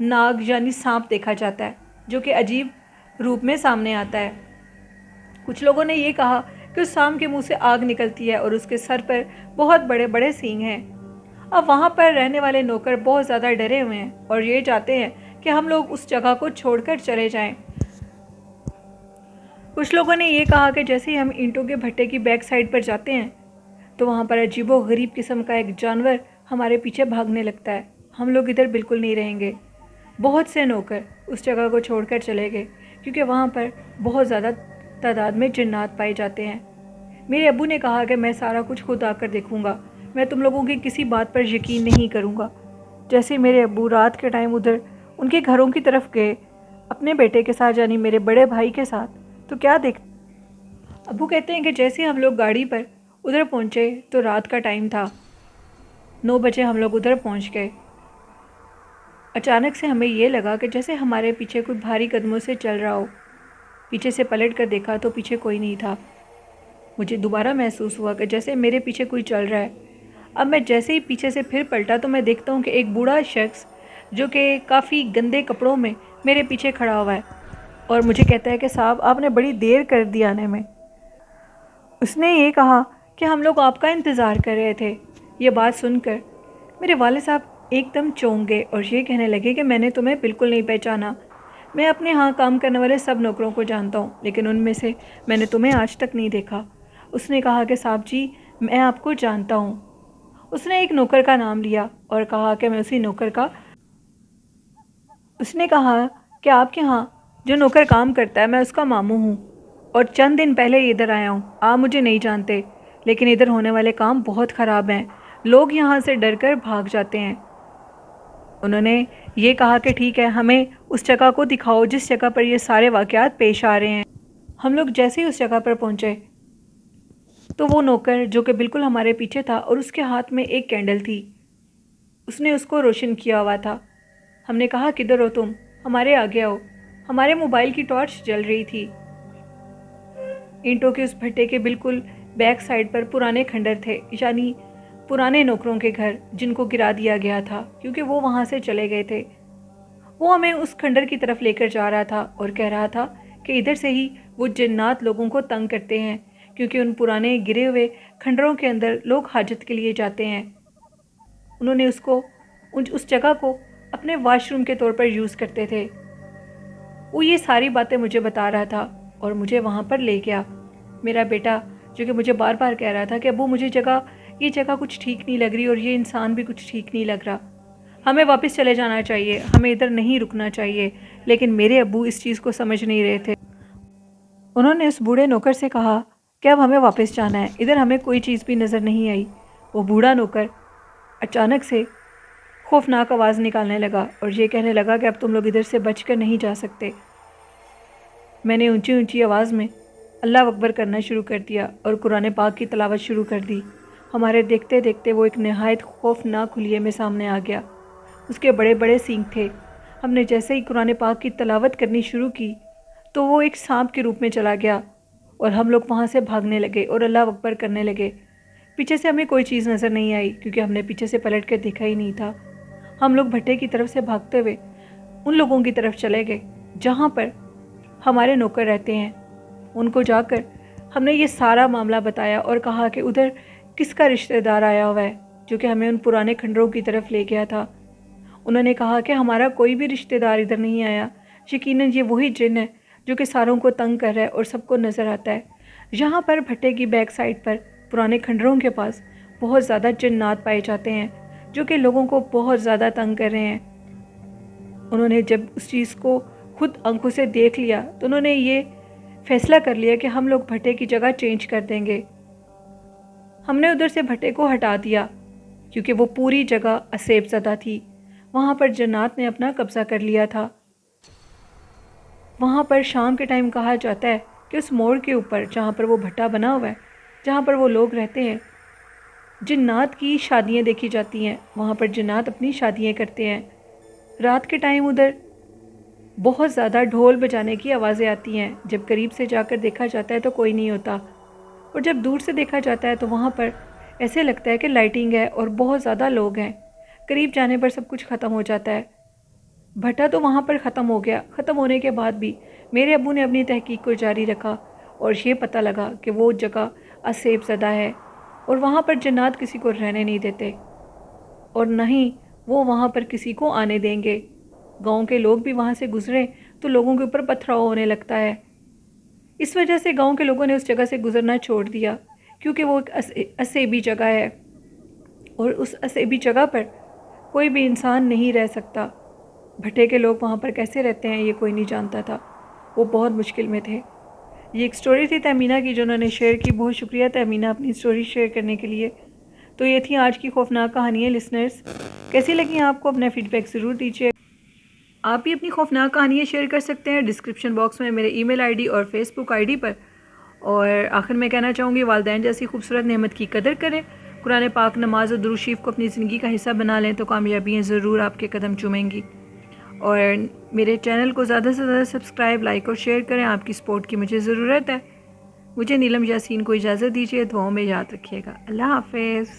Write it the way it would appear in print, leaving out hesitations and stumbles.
ناگ یعنی سانپ دیکھا جاتا ہے جو کہ عجیب روپ میں سامنے آتا ہے۔ کچھ لوگوں نے یہ کہا کہ اس سانپ کے منہ سے آگ نکلتی ہے اور اس کے سر پر بہت بڑے بڑے سینگ ہیں۔ اب وہاں پر رہنے والے نوکر بہت زیادہ ڈرے ہوئے ہیں اور یہ چاہتے ہیں کہ ہم لوگ اس جگہ کو چھوڑ کر چلے جائیں۔ کچھ لوگوں نے یہ کہا کہ جیسے ہی ہم اینٹوں کے بھٹے کی بیک سائڈ پر جاتے ہیں تو وہاں پر عجیب و غریب قسم کا ایک جانور ہمارے پیچھے بھاگنے لگتا ہے، ہم لوگ ادھر بالکل نہیں رہیں گے۔ بہت سے نوکر اس جگہ کو چھوڑ کر چلے گئے کیونکہ وہاں پر بہت زیادہ تعداد میں جنات پائے جاتے ہیں۔ میرے ابو نے کہا کہ میں سارا کچھ خود آ کر دیکھوں گا، میں تم لوگوں کی کسی بات پر یقین نہیں کروں گا۔ جیسے میرے ابو رات کے ٹائم ادھر ان کے گھروں کی طرف گئے اپنے بیٹے کے ساتھ یعنی میرے بڑے بھائی کے ساتھ، تو کیا دیکھ ابو کہتے ہیں کہ جیسے ہم لوگ گاڑی پر ادھر پہنچے تو رات کا ٹائم تھا، 9 بجے ہم لوگ ادھر پہنچ گئے۔ اچانک سے ہمیں یہ لگا کہ جیسے ہمارے پیچھے کوئی بھاری قدموں سے چل رہا ہو۔ پیچھے سے پلٹ کر دیکھا تو پیچھے کوئی نہیں تھا۔ مجھے دوبارہ محسوس ہوا کہ جیسے میرے پیچھے کوئی چل رہا ہے۔ اب میں جیسے ہی پیچھے سے پھر پلٹا تو میں دیکھتا ہوں کہ ایک بوڑھا شخص جو کہ کافی گندے کپڑوں میں میرے پیچھے کھڑا ہوا ہے اور مجھے کہتا ہے کہ صاحب آپ نے بڑی دیر کر دی آنے میں۔ اس نے یہ کہا کہ ہم لوگ آپ کا انتظار کر رہے تھے۔ یہ بات سن کر میرے والد صاحب ایک دم چونک گئے اور یہ کہنے لگے کہ میں نے تمہیں بالکل نہیں پہچانا۔ میں اپنے ہاں کام کرنے والے سب نوکروں کو جانتا ہوں لیکن ان میں سے میں نے تمہیں آج تک نہیں دیکھا۔ اس نے کہا کہ صاحب جی میں آپ کو جانتا ہوں۔ اس نے ایک نوکر کا نام لیا اور کہا کہ میں اسی نوکر کا اس نے کہا کہ آپ کے ہاں جو نوکر کام کرتا ہے میں اس کا ماموں ہوں اور چند دن پہلے ادھر آیا ہوں۔ آپ مجھے نہیں جانتے لیکن ادھر ہونے والے کام بہت خراب ہیں، لوگ یہاں سے ڈر کر بھاگ جاتے ہیں۔ انہوں نے یہ کہا کہ ٹھیک ہے ہمیں اس جگہ کو دکھاؤ جس جگہ پر یہ سارے واقعات پیش آ رہے ہیں۔ ہم لوگ جیسے ہی اس جگہ پر پہنچے تو وہ نوکر جو کہ بالکل ہمارے پیچھے تھا اور اس کے ہاتھ میں ایک کینڈل تھی، اس نے اس کو روشن کیا ہوا تھا۔ ہم نے کہا کدھر ہو تم، ہمارے آگے آؤ۔ ہمارے موبائل کی ٹارچ جل رہی تھی۔ اینٹوں کے اس بھٹے کے بالکل بیک سائڈ پر پرانے کھنڈر تھے یعنی پرانے نوکروں کے گھر جن کو گرا دیا گیا تھا کیونکہ وہ وہاں سے چلے گئے تھے۔ وہ ہمیں اس کھنڈر کی طرف لے کر جا رہا تھا اور کہہ رہا تھا کہ ادھر سے ہی وہ جنات لوگوں کو تنگ کرتے ہیں کیونکہ ان پرانے گرے ہوئے کھنڈروں کے اندر لوگ حاجت کے لیے جاتے ہیں۔ انہوں نے اس جگہ کو اپنے واش روم کے طور پر یوز کرتے تھے۔ وہ یہ ساری باتیں مجھے بتا رہا تھا اور مجھے وہاں پر لے گیا۔ میرا بیٹا جو کہ مجھے بار بار کہہ رہا تھا کہ ابو مجھے یہ جگہ کچھ ٹھیک نہیں لگ رہی اور یہ انسان بھی کچھ ٹھیک نہیں لگ رہا، ہمیں واپس چلے جانا چاہیے، ہمیں ادھر نہیں رکنا چاہیے، لیکن میرے ابو اس چیز کو سمجھ نہیں رہے تھے۔ انہوں نے اس بوڑھے نوکر سے کہا کہ اب ہمیں واپس جانا ہے، ادھر ہمیں کوئی چیز بھی نظر نہیں آئی۔ وہ بوڑھا نوکر اچانک سے خوفناک آواز نکالنے لگا اور یہ کہنے لگا کہ اب تم لوگ ادھر سے بچ کر نہیں جا سکتے۔ میں نے اونچی اونچی آواز میں اللہ اکبر کرنا شروع کر دیا اور قرآن پاک کی تلاوت شروع کر دی۔ ہمارے دیکھتے دیکھتے وہ ایک نہایت خوفناک خلیے میں سامنے آ گیا۔ اس کے بڑے بڑے سینگ تھے۔ ہم نے جیسے ہی قرآن پاک کی تلاوت کرنی شروع کی تو وہ ایک سانپ کے روپ میں چلا گیا اور ہم لوگ وہاں سے بھاگنے لگے اور اللہ اکبر کرنے لگے۔ پیچھے سے ہمیں کوئی چیز نظر نہیں آئی کیونکہ ہم نے پیچھے سے پلٹ کر دیکھا ہی نہیں تھا۔ ہم لوگ بھٹے کی طرف سے بھاگتے ہوئے ان لوگوں کی طرف چلے گئے جہاں پر ہمارے نوکر رہتے ہیں۔ ان کو جا کر ہم نے یہ سارا معاملہ بتایا اور کہا کہ ادھر کس کا رشتہ دار آیا ہوا ہے جو کہ ہمیں ان پرانے کھنڈروں کی طرف لے گیا تھا۔ انہوں نے کہا کہ ہمارا کوئی بھی رشتہ دار ادھر نہیں آیا، یقیناً یہ وہی جن ہے جو کہ ساروں کو تنگ کر رہا ہے اور سب کو نظر آتا ہے۔ یہاں پر بھٹے کی بیک سائڈ پر پرانے کھنڈروں کے پاس بہت زیادہ جنات پائے جاتے ہیں جو کہ لوگوں کو بہت زیادہ تنگ کر رہے ہیں۔ انہوں نے جب اس چیز کو خود آنکھوں سے دیکھ لیا تو انہوں نے یہ فیصلہ کر لیا کہ ہم لوگ بھٹے کی جگہ چینج کر دیں گے۔ ہم نے ادھر سے بھٹے کو ہٹا دیا کیونکہ وہ پوری جگہ اسیب زدہ تھی، وہاں پر جنات نے اپنا قبضہ کر لیا تھا۔ وہاں پر شام کے ٹائم کہا جاتا ہے کہ اس موڑ کے اوپر جہاں پر وہ بھٹا بنا ہوا ہے، جہاں پر وہ لوگ رہتے ہیں، جنات کی شادیاں دیکھی جاتی ہیں، وہاں پر جنات اپنی شادیاں کرتے ہیں۔ رات کے ٹائم ادھر بہت زیادہ ڈھول بجانے کی آوازیں آتی ہیں، جب قریب سے جا کر دیکھا جاتا ہے تو کوئی نہیں ہوتا اور جب دور سے دیکھا جاتا ہے تو وہاں پر ایسے لگتا ہے کہ لائٹنگ ہے اور بہت زیادہ لوگ ہیں۔ قریب جانے پر سب کچھ ختم ہو جاتا ہے۔ بھٹا تو وہاں پر ختم ہو گیا. ختم ہونے کے بعد بھی میرے ابو نے اپنی تحقیق کو جاری رکھا اور یہ پتہ لگا کہ وہ جگہ اسیب زدہ ہے اور وہاں پر جنات کسی کو رہنے نہیں دیتے اور نہ ہی وہ وہاں پر کسی کو آنے دیں گے. گاؤں کے لوگ بھی وہاں سے گزریں تو لوگوں کے اوپر پتھراؤ ہونے لگتا ہے. اس وجہ سے گاؤں کے لوگوں نے اس جگہ سے گزرنا چھوڑ دیا کیونکہ وہ ایک اسیبی جگہ ہے اور اس اسیبی جگہ پر کوئی بھی انسان نہیں رہ سکتا. بھٹے کے لوگ وہاں پر کیسے رہتے ہیں یہ کوئی نہیں جانتا تھا. وہ بہت مشکل میں تھے. یہ ایک سٹوری تھی تہمینہ کی جو انہوں نے شیئر کی. بہت شکریہ تہمینہ اپنی سٹوری شیئر کرنے کے لیے. تو یہ تھی آج کی خوفناک کہانیاں. لسنرز کیسی لگیں آپ کو؟ اپنا فیڈ بیک ضرور دیجیے. آپ بھی اپنی خوفناک کہانیاں شیئر کر سکتے ہیں ڈسکرپشن باکس میں میرے ای میل آئی ڈی اور فیس بک آئی ڈی پر. اور آخر میں کہنا چاہوں گی والدین جیسی خوبصورت نعمت کی قدر کریں. قرآن پاک، نماز اور درود شریف کو اپنی زندگی کا حصہ بنا لیں تو کامیابیاں ضرور آپ کے قدم چومیں گی. اور میرے چینل کو زیادہ سے زیادہ سبسکرائب، لائک اور شیئر کریں. آپ کی سپورٹ کی مجھے ضرورت ہے. مجھے نیلم یاسین کو اجازت دیجیے. دعاؤں میں یاد رکھیے گا. اللہ حافظ.